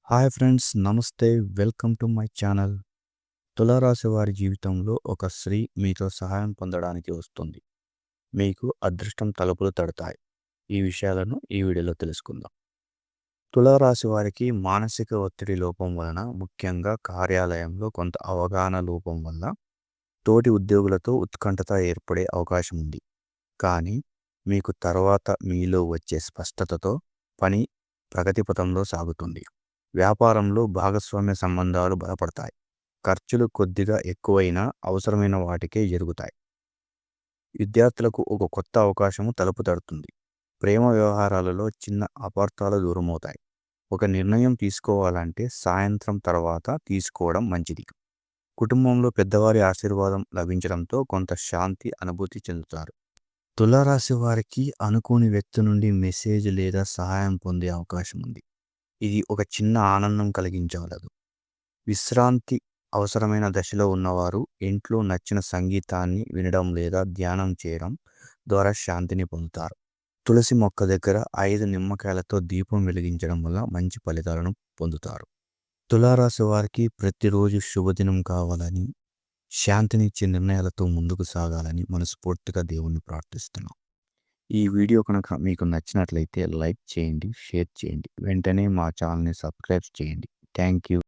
Hi friends, నమస్తే. Welcome to my channel. తులారాశి వారి జీవితంలో ఒక స్త్రీ మీతో సహాయం పొందడానికి వస్తుంది. మీకు అదృష్టం తలుపులు తడతాయి. ఈ విషయాలను ఈ వీడియోలో తెలుసుకుందాం. తులారాశి వారికి మానసిక ఒత్తిడి లోపం వలన, ముఖ్యంగా కార్యాలయంలో కొంత అవగాహన లోపం వల్ల తోటి ఉద్యోగులతో ఉత్కంఠత ఏర్పడే అవకాశం ఉంది. కానీ మీకు తర్వాత మీలో వచ్చే స్పష్టతతో పని ప్రగతి పథంలో సాగుతుంది. వ్యాపారంలో భాగస్వామ్య సంబంధాలు బలపడతాయి. ఖర్చులు కొద్దిగా ఎక్కువైనా అవసరమైన వాటికే జరుగుతాయి. విద్యార్థులకు ఒక కొత్త అవకాశము తలుపు తడుతుంది. ప్రేమ వ్యవహారాలలో చిన్న అపార్థాలు దూరమవుతాయి. ఒక నిర్ణయం తీసుకోవాలంటే సాయంత్రం తర్వాత తీసుకోవడం మంచిది. కుటుంబంలో పెద్దవారి ఆశీర్వాదం లభించడంతో కొంత శాంతి అనుభూతి చెందుతారు. తులారాశి వారికి అనుకోని వ్యక్తి నుండి మెసేజ్ లేదా సహాయం పొందే అవకాశం ఉంది. ఇది ఒక చిన్న ఆనందం కలిగించగలదు. విశ్రాంతి అవసరమైన దశలో ఉన్నవారు ఇంట్లో నచ్చిన సంగీతాన్ని వినడం లేదా ధ్యానం చేయడం ద్వారా శాంతిని పొందుతారు. తులసి మొక్క దగ్గర 5 నిమ్మకాయలతో దీపం వెలిగించడం వల్ల మంచి ఫలితాలను పొందుతారు. తులారాశి వారికి ప్రతిరోజు శుభదినం కావాలని, శాంతినిచ్చే నిర్ణయాలతో ముందుకు సాగాలని మనస్ఫూర్తిగా దేవుణ్ణి ప్రార్థిస్తున్నాం. ఈ వీడియో కనుక మీకు నచ్చినట్లయితే లైక్ చేయండి, షేర్ చేయండి. వెంటనే మా ఛానల్ని సబ్స్క్రైబ్ చేయండి. Thank you.